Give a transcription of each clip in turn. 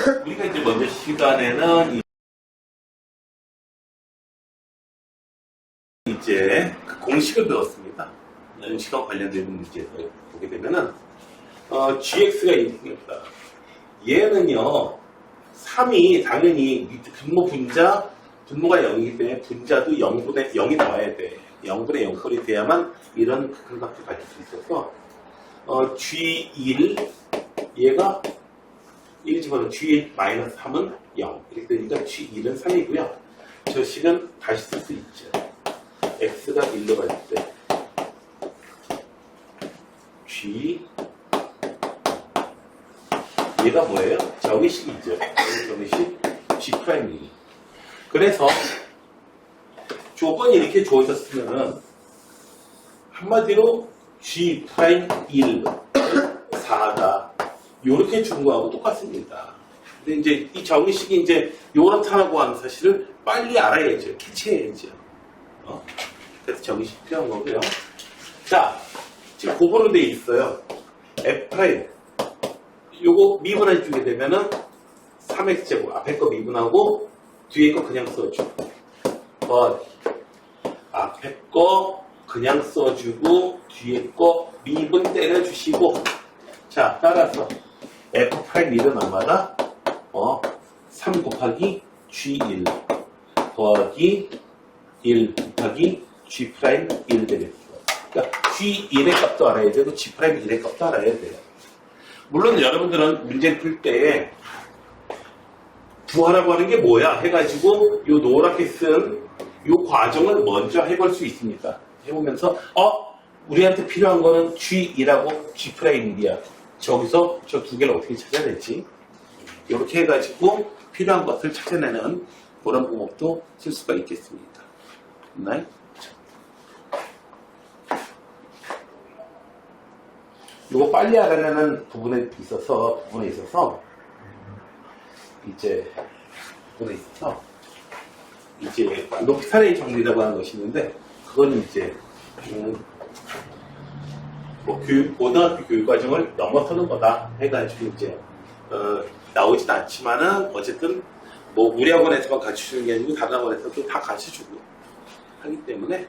우리가 이제 먼저 시간에는 이제 그 공식을 배웠습니다. 공식과 관련된 문제를 보게 되면은 gx가 있습니다. 얘는요 3이 당연히 분모 분자 분모가 0이기 때문에 분자도 0분의 0이 나와야 돼. 0분의 0꼴이 돼야만 이런 극한값을 가질 수 있어서 g1 얘가 1 집어넣으면 g1 마이너스 3은 0 이렇게 되니까 g1은 3이고요. 저 식은 다시 쓸 수 있죠. x가 1로 갈 때 g 얘가 뭐예요? 정의식이죠. 정의식 g'2. 그래서 조건이 이렇게 주어졌으면 한마디로 g'1 4다 이렇게 준 거하고 똑같습니다. 근데 이제 이 정의식이 이제 요렇다라고 하는 사실을 빨리 알아야죠. 캐치해야죠. 그래서 정의식 필요한 거고요. 자, 지금 고번으로 돼 있어요. f' 요거 미분해 주게 되면은 3x제곱 앞에 거 미분하고 뒤에 거 그냥 써주고 앞에 거 그냥 써주고 뒤에 거 미분 때려주시고 자 따라서 f'1은 얼마다? 3 곱하기 g1 더하기 1 곱하기 g'1 되겠죠. 그러니까 g1의 값도 알아야 되고 g'1의 값도 알아야 돼요. 물론 여러분들은 문제를 풀 때 부하라고 하는 게 뭐야 해가지고 요 노랗게 쓴 요 과정을 먼저 해볼 수 있습니다. 해보면서 우리한테 필요한 거는 G2라고 G'1이야. 저기서 저 두 개를 어떻게 찾아내지? 이렇게 해가지고 필요한 것을 찾아내는 그런 방법도 쓸 수가 있겠습니다. 네? 이거 빨리 알아내는 부분에 있어서 이제 높이살의 정리라고 하는 것이 있는데 그건 이제 고등학교 교육과정을 넘어서는 거다 해가지고 이제 나오진 않지만은 어쨌든 뭐 우리 학원에서만 가르쳐주는 게 아니고 다른 학원에서도 다 가르쳐주고 하기 때문에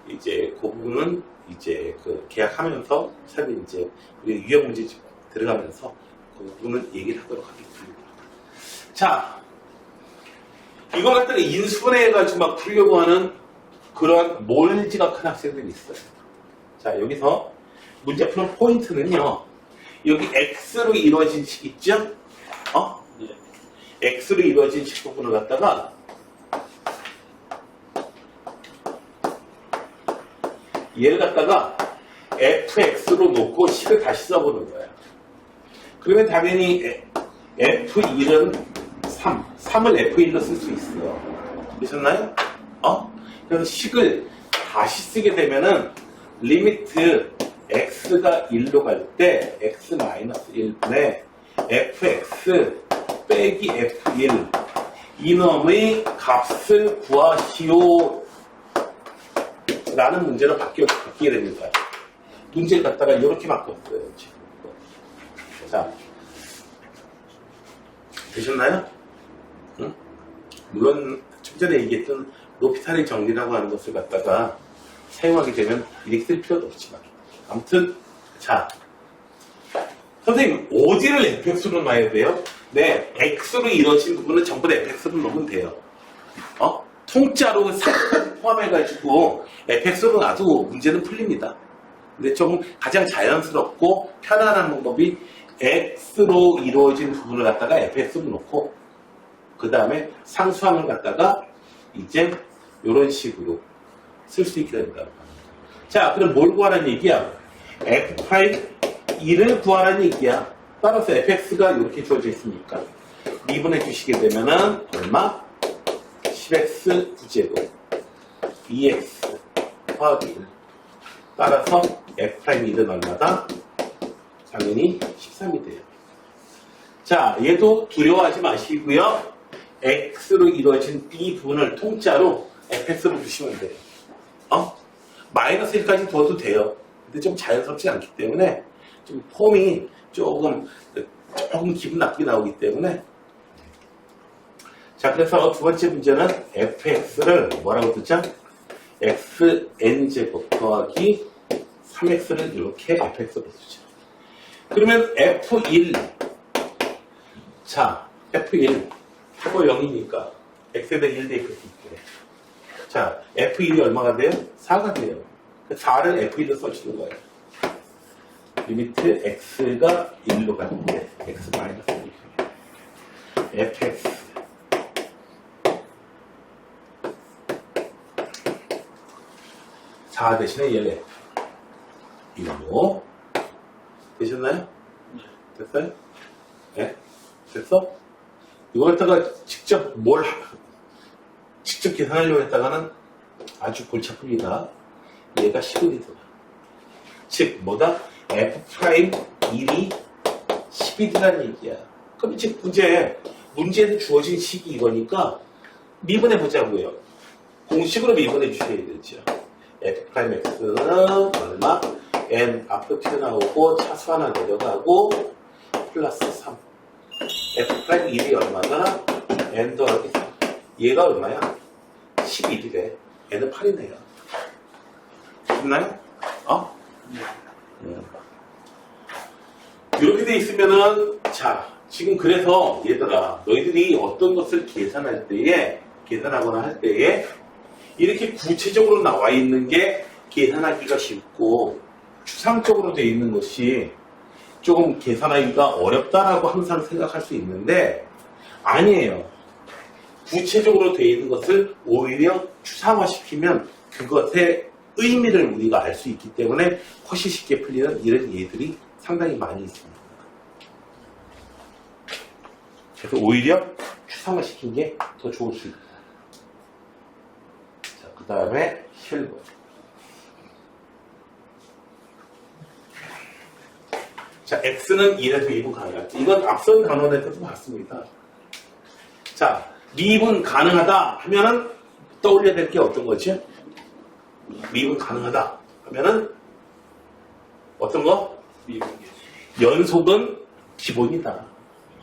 이제 그 부분은 이제 그 계약하면서 사실 이제 우리 유형 문제 들어가면서 그 부분을 얘기를 하도록 하겠습니다. 자, 이거 갖다가 인수분해해가지고 막 풀려고 하는 그러한 몰지가 큰 학생들이 있어요. 자, 여기서 문제 푸는 포인트는요. 여기 x로 이루어진 식 있죠? x로 이루어진 식 부분을 갖다가 얘를 갖다가 fx로 놓고 식을 다시 써보는 거예요. 그러면 당연히 f1은 3을 f1로 쓸 수 있어요. 되셨나요? 그래서 식을 다시 쓰게 되면은 리미트 x가 1로 갈 때 x-1분의 fx 빼기 f1 이놈의 값을 구하시오 라는 문제로 바뀌게 됩니다. 문제를 갖다가 이렇게 바꿨어요. 지금. 자, 되셨나요? 응? 물론 좀 전에 얘기했던 높이살의 정리라고 하는 것을 갖다가 사용하게 되면 이렇게 쓸 필요도 없지만 아무튼 자 선생님 어디를 fx로 놔야 돼요? 네, x로 이루어진 부분은 전부 다 fx로 놓으면 돼요. 통짜로 3까지 포함해가지고 fx로 놔도 문제는 풀립니다. 근데 좀 가장 자연스럽고 편안한 방법이 x로 이루어진 부분을 갖다가 fx로 놓고 그 다음에 상수항을 갖다가 이제 이런 식으로 쓸 수 있게 된다. 자, 그럼 뭘 구하라는 얘기야? f'1을 구하라는 얘기야. 따라서 fx가 이렇게 주어져 있으니까 미분해 주시게 되면은 얼마? 10x 9제곱 2x 더하기 1 따라서 f'1은 얼마다? 당연히 13이 돼요. 자, 얘도 두려워하지 마시고요. x로 이루어진 이 부분을 통짜로 fx로 주시면 돼요. 마이너스 1까지 둬도 돼요. 근데 좀 자연스럽지 않기 때문에 좀 폼이 조금 기분 나쁘게 나오기 때문에 자, 그래서 두 번째 문제는 fx를 뭐라고 듣죠? xn제곱 더하기 3x를 이렇게 fx로 쓰죠. 그러면 f1, 자, f1, 표고 0이니까 x에 대해 1 대입해서 있게. 자, f1이 얼마가 돼요? 4가 돼요. 4를 f1로 써주는 거예요. 리미트 x가 1로 가는데 x 마이너스 1. fx 4 대신에 1에 1로 되셨나요? 됐어요? 네? 됐어? 이걸 갖다가 직접 직접 계산하려고 했다가는 아주 골치 아픕니다. 얘가 10이 들어가. 즉, 뭐다? F'1이 10이라는 얘기야. 그럼 즉, 문제에서 주어진 식이 이거니까 미분해 보자고요. 공식으로 미분해 주셔야 되죠. F'X는 얼마? N 앞으로 튀어나오고 차수 하나 내려가고 플러스 3. F'1이 얼마나? N 더하기 3. 얘가 얼마야? 11이래. N은 8이네요. 됐나요? 이렇게 돼 있으면은, 자, 지금 그래서 얘들아, 너희들이 어떤 것을 계산하거나 할 때에 이렇게 구체적으로 나와 있는 게 계산하기가 쉽고 추상적으로 되어 있는 것이 조금 계산하기가 어렵다라고 항상 생각할 수 있는데 아니에요. 구체적으로 되어 있는 것을 오히려 추상화시키면 그것의 의미를 우리가 알 수 있기 때문에 훨씬 쉽게 풀리는 이런 예들이 상당히 많이 있습니다. 그래서 오히려 추상화시킨 게 더 좋을 수 있다. 자, 그 다음에 7번. 자, x는 1에서 2분 가능하다. 이건 앞선 단원에서도 봤습니다. 자, 미분 가능하다 하면은 떠올려야 될 게 어떤 거지? 미분 가능하다 하면은 어떤 거? 연속은 기본이다.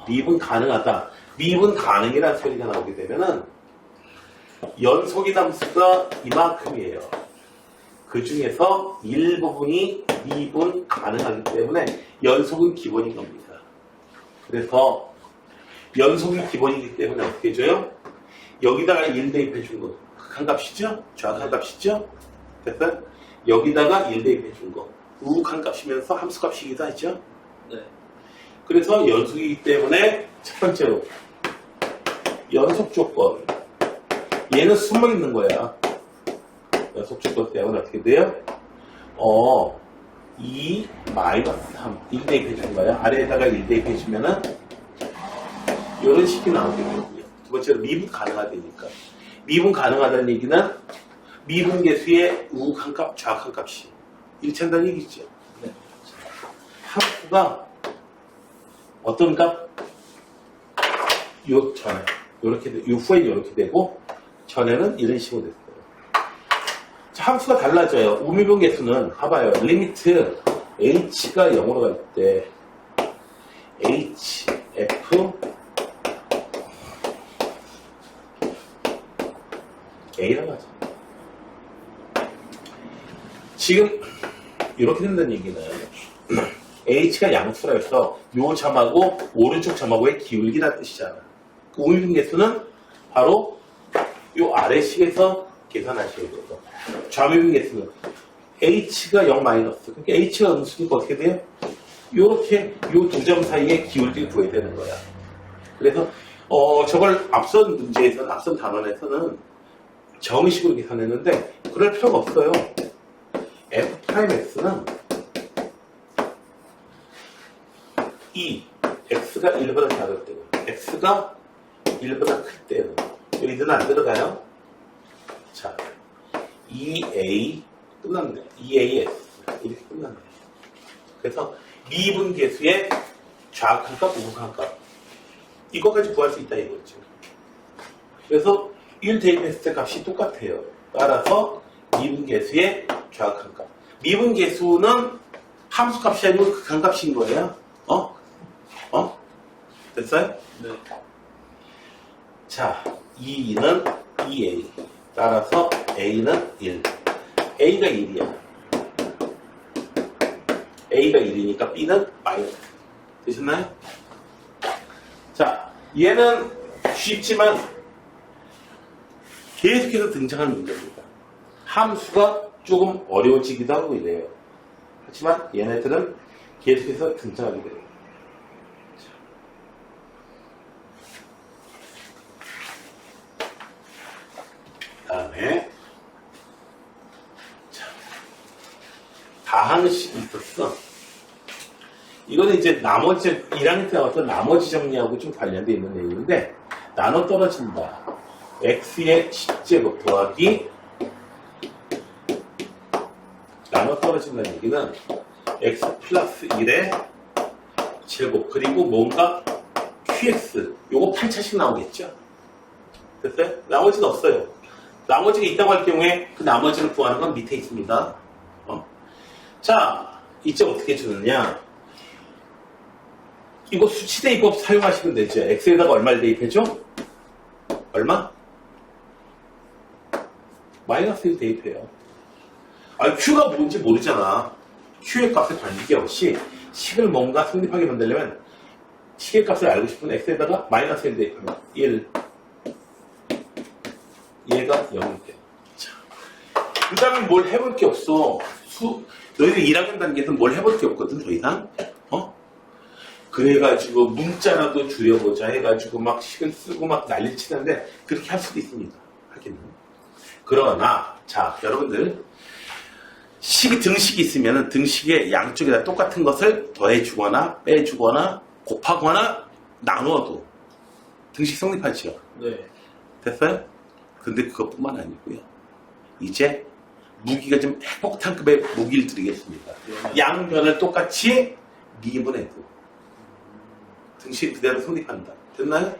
미분 가능하다. 미분 가능이라는 소리가 나오게 되면은 연속의 함수가 이만큼이에요. 그 중에서 일부분이 미분 가능하기 때문에 연속은 기본인 겁니다. 그래서 연속이 기본이기 때문에 어떻게 해줘요? 여기다가 1 대입해 준 거. 극한값이죠? 좌극한값이죠? 됐어요? 여기다가 1 대입해 준 거. 우극한값이면서 함수값이기도 하죠? 네. 그래서 연속이기 때문에 첫 번째로 연속 조건. 얘는 숨어 있는 거야. 연속 조건 때문에 어떻게 돼요? 2 마이너스 3. 1 대입해 준 거야. 아래에다가 1 대입해 주면은 이런 식이 나오게 되고요. 두 번째로 미분 가능하다니까. 미분 가능하다는 얘기는 미분계수의 우극한값, 좌극한값이 일치한다는 얘기죠. 네. 함수가 어떤 값? 요 전에 요렇게 요 후에 이렇게 되고 전에는 이런 식으로 됐어요. 자, 함수가 달라져요. 우미분계수는 봐봐요. 리미트 h가 0으로 갈 때 h, f A라고 하죠. 지금 이렇게 된다는 얘기는 H가 양수라 해서 요 점하고 오른쪽 점하고의 기울기라는 뜻이잖아. 그 우미분계수는 바로 요 아래식에서 계산하셔야 돼요. 좌미분계수는 H가 0 마이너스. 그러니까 H가 음수니까 어떻게 돼요? 요렇게 요 두 점 사이에 기울기를 구해야 되는 거야. 그래서 저걸 앞선 단원에서는 정의식으로 계산했는데 그럴 필요가 없어요. F'X는 X가 1보다 작을 때고 X가 1보다 클 때는 여기는 안 들어가요. 자, 2A 끝났네. 2AS 이렇게 끝났네. 그래서 미분계수의 좌극한값, 우극한값 이거까지 구할 수 있다 이거죠. 그래서 1 대입했을 때 값이 똑같아요. 따라서 미분계수의 좌극한값. 미분계수는 함수값이 아니고 극한값인 거예요. 됐어요? 네. 자, 2는 2A. 따라서 A는 1. A가 1이야. A가 1이니까 B는 마이너스. 되셨나요? 자, 얘는 쉽지만 계속해서 등장하는 문제입니다. 함수가 조금 어려워지기도 하고 이래요. 하지만 얘네들은 계속해서 등장하게 돼요. 다음에 다항식이 있었어. 이거는 이제 나머지 1학년 때 나왔던 나머지 정리하고 좀 관련되어 있는 내용인데 나눠 떨어진다. x의 10제곱 더하기 나눠 떨어진다는 얘기는 x 플러스 1의 제곱 그리고 뭔가 qx 요거 8차씩 나오겠죠. 됐어요? 나머지는 없어요. 나머지가 있다고 할 경우에 그 나머지를 구하는 건 밑에 있습니다. 자, 이제 어떻게 주느냐? 이거 수치 대입법 사용하시면 되죠. x에다가 얼마를 대입해줘? 얼마? 마이너스 1 대입해요. 아니, q가 뭔지 모르잖아. q의 값을 관계없이 식을 뭔가 성립하게 만들려면 식의 값을 알고 싶으면 x에다가 마이너스 1 대입하면 1. 얘가 0이 돼. 자, 그 다음에 뭘 해볼 게 없어. 너희들 1학년 단계에서는 뭘 해볼 게 없거든, 더 이상. 그래가지고 문자라도 줄여보자 해가지고 막 식을 쓰고 막 난리 치는데 그렇게 할 수도 있습니다. 하기는. 그러나, 자, 여러분들. 등식이 있으면 등식의 양쪽에다 똑같은 것을 더해주거나 빼주거나 곱하거나 나누어도 등식 성립하죠. 네. 됐어요? 근데 그것뿐만 아니고요. 이제 무기가 좀 핵폭탄급의 무기를 드리겠습니다. 양변을 똑같이 미분해도 등식 그대로 성립한다. 됐나요?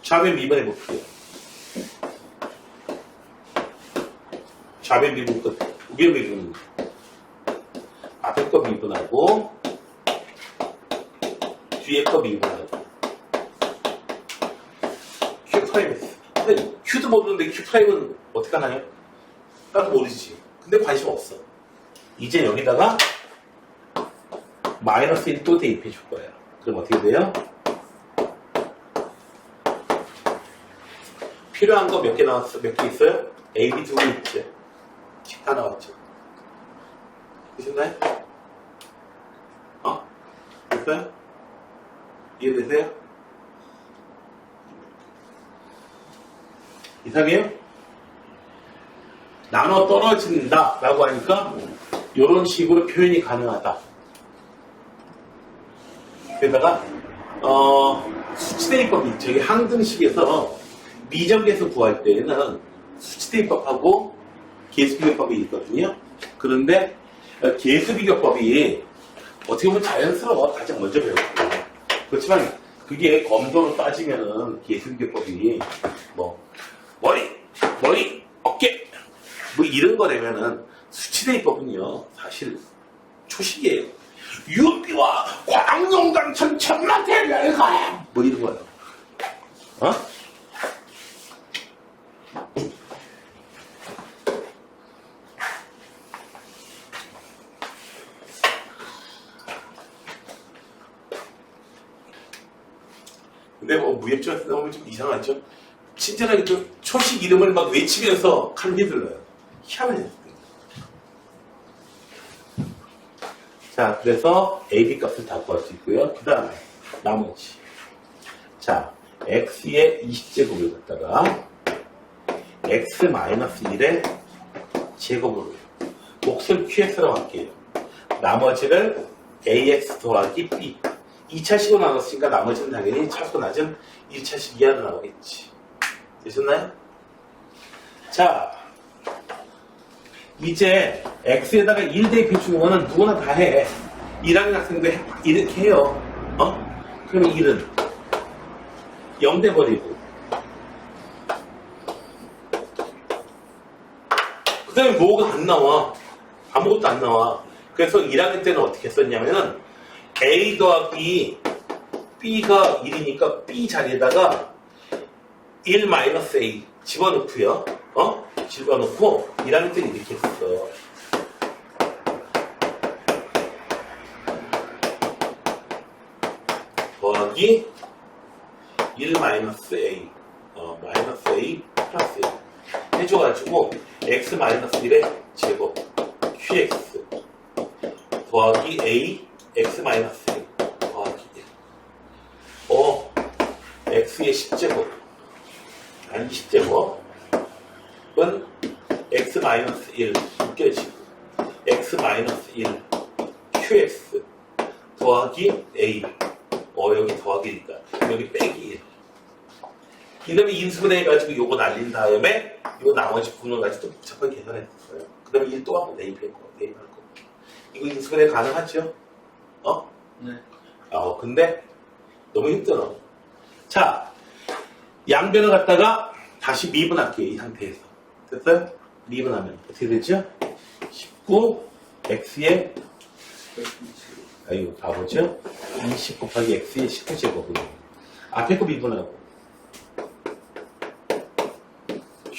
좌변 미분해 볼게요. 좌변 미분 끝. 우변 미분. 앞에 거 미분하고 뒤에 거 미분하고 Q 프라임했어. 근데 Q도 모르는데 Q 프라임은 어떻게 하나요? 나도 모르지. 근데 관심 없어. 이제 여기다가 마이너스 1 또 대입해 줄 거예요. 그럼 어떻게 돼요? 필요한 거 몇 개 나왔어? 몇 개 있어요? A, B 두 개 있지. 다 나왔죠. 되셨나요? 됐어요? 이해되세요? 이상해요? 나눠 떨어진다 라고 하니까 이런 식으로 표현이 가능하다. 게다가 수치대입법이 저기 항등식에서 미적에서 구할 때에는 수치대입법하고 계수비교법이 있거든요. 그런데 계수비교법이 어떻게 보면 자연스러워. 가장 먼저 배웠고. 그렇지만 그게 검도로 따지면은 계수비교법이 뭐 머리, 어깨 뭐 이런 거라면은 수치대입법은요 사실 초식이에요. 유비와 광룡강천 천만대를 가야 뭐 이런 거예요. 근데 뭐 무협지가 나오면 좀 이상하죠. 친절하게 또 초식 이름을 막 외치면서 감기 들러요. 희한해요. 자, 그래서 AB 값을 다 구할 수 있고요. 그 다음에 나머지. 자, x의 20제곱을 갖다가 x-1의 제곱으로 몫을 qx라고 할게요. 나머지를 ax 더하기 b 2차식으로 나눴으니까 나머지는 당연히 차고 낮은 1차식 이하로 나오겠지. 되셨나요? 자, 이제 x에다가 1 대입해 주는 거는 누구나 다 해. 1학년 학생도 이렇게 해요. 그러면 1은 0 돼버리고 그 다음에 뭐가 안 나와. 아무것도 안 나와. 그래서 1학년 때는 어떻게 썼냐면은 A 더하기 B가 1이니까 B 자리에다가 1 마이너스 A 집어넣고요. 집어넣고 1하는 뜻 이렇게 했어. 더하기 1 마이너스 A 마이너스 A 플러스 A 해줘가지고 x 마이너스 1의 제곱 qx 더하기 A x 마이너스 1 더하기 1 x의 10제곱 아니 20제곱은 x 마이너스 1 묶여지고 x 마이너스 1 qx 더하기 A 여기 더하기니까 여기 빼기 1 이놈이 인수분해 해가지고 요거 날린 다음에 요 나머지 부분을 가지고 또 복잡하게 계산했어요. 그 다음에 1 또 하고 대입할 거. 이거 인수분해 가능하죠? 네. 근데 너무 힘들어. 자, 양변을 갖다가 다시 미분할게요. 이 상태에서. 됐어요? 미분하면 어떻게 되죠? 19 x의 이거 바보죠? 20 곱하기 x의 19제곱으로 앞에 거 미분하고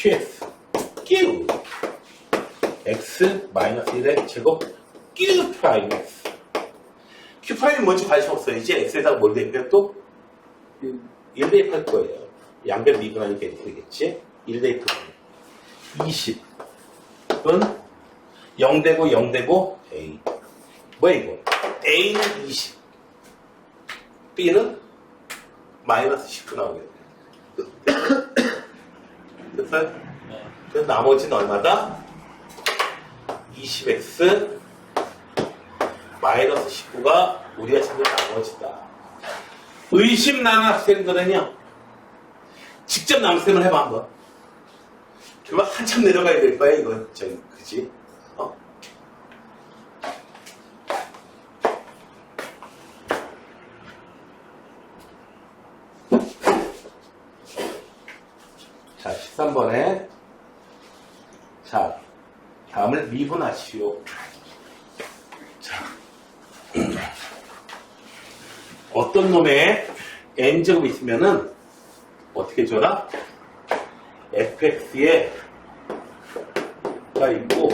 qx q x 마이너스 1의 제곱 q 프라임 x q 프라임이 뭔지 관심 없어요. 이제 x에다가 뭘 대입해 또? 1 대입할 거예요. 양변 미분하니까 이렇게 되겠지? 1 대입할 거예요. 20은 0되고 0되고 a 뭐야 이거? A는 20 B는 마이너스 19 나오게 돼. 됐어요? 그래서 나머지는 얼마다? 20x 마이너스 19가 우리가 찾는 나머지다. 의심 나는 학생들은요 직접 남쌤을 해봐 한번. 그러면 한참 내려가야 될 거야 이거 그지? 자, 13번에 자, 다음을 미분하시오. 자, 어떤 놈의 n제곱이 있으면은 어떻게 줘라? fx에 가 있고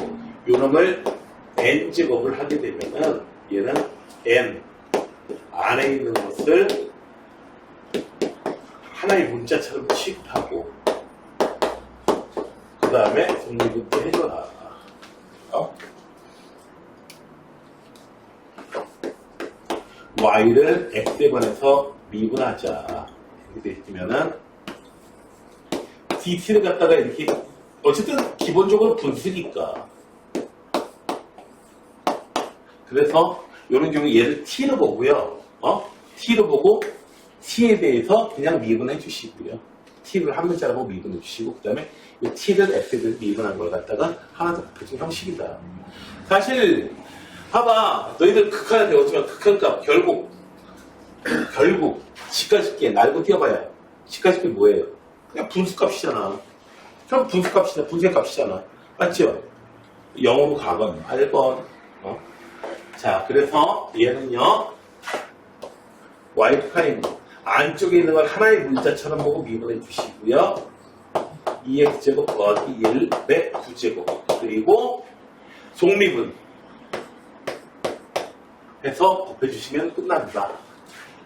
요 놈을 n제곱을 하게 되면은 얘는 n 안에 있는 것을 하나의 문자처럼 취급하고 그 다음에 독립부터 해줘라. y를 x에 관해서 미분하자. 이렇게 되면은 dt를 갖다가 이렇게 어쨌든 기본적으로 분수니까. 그래서 이런 경우에 얘를 t로 보고요. t로 보고 t에 대해서 그냥 미분해 주시고요. t를 한 문자로 미분해 주시고 그 다음에 이 t를 x를 미분한 걸 갖다가 하나 더 곱해준 형식이다. 사실 봐봐 너희들 극한을 배웠지만 극한값 결국 직가집기 날고 뛰어봐야 직가집기 뭐예요? 그냥 분수값이잖아. 그럼 분수값이잖아. 분수의 값이잖아. 맞죠? 영어로 가건 8번. 자 그래서 얘는요 y 프라임 안쪽에 있는 걸 하나의 문자처럼 보고 미분해 주시고요. 2x제곱 더하기 1의 9제곱 그리고 속미분 해서 곱해주시면 끝난다.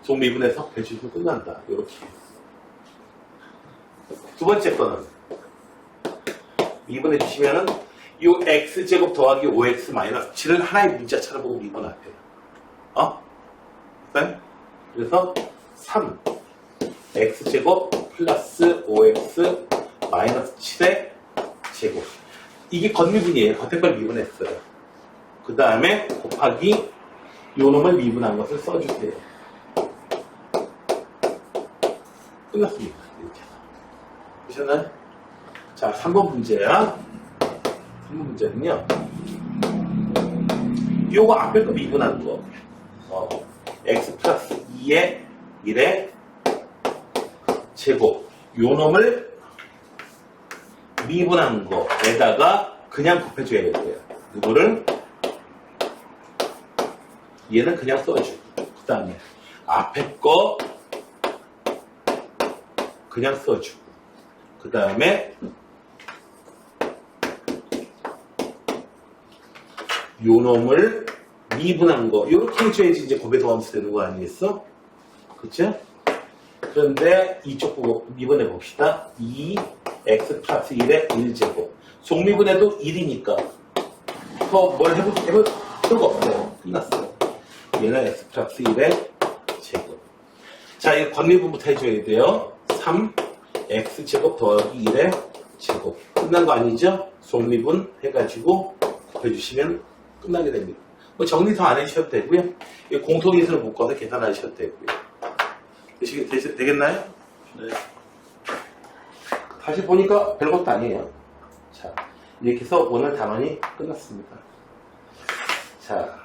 속미분해서 곱해주시면 끝난다. 이렇게. 두 번째 거는 미분해 주시면은 이 x제곱 더하기 5x 마이너스 7을 하나의 문자처럼 보고 미분하세요. 그래서 3 x제곱 플러스 5x 마이너스 7의 제곱 이게 겉미분이에요. 겉에 걸 미분했어요. 그 다음에 곱하기 요 놈을 미분한 것을 써주세요. 끝났습니다. 이렇게 해서 보셨나요? 자 3번 문제야. 3번 문제는요 요거 앞에 거 미분한 거 x 플러스 2의 1의 제곱 요 놈을 미분한 거에다가 그냥 곱해줘야 돼요. 이거를 얘는 그냥 써주고 그 다음에 앞에 거 그냥 써주고 그 다음에 요 놈을 미분한 거 요렇게 해줘야지 이제 곱의 더함수 되는 거 아니겠어? 그쵸? 그런데 이쪽 부분 미분해 봅시다. 2x 플러스 1의 1제곱 속미분해도 1이니까 더 뭘 해볼 필요가 없어요. 끝났어요. 얘는 x 플러스 1의 제곱. 자, 이거 관미분부터 해줘야 돼요. 3x제곱 더하기 1의 제곱. 끝난 거 아니죠? 속미분 해가지고 곱해주시면 끝나게 됩니다. 뭐 정리 더 안 해주셔도 되고요. 공통인수를 묶어서 계산하셔도 되고요. 되겠나요? 네. 다시 보니까 별것도 아니에요. 자, 이렇게 해서 오늘 단원이 끝났습니다. 자.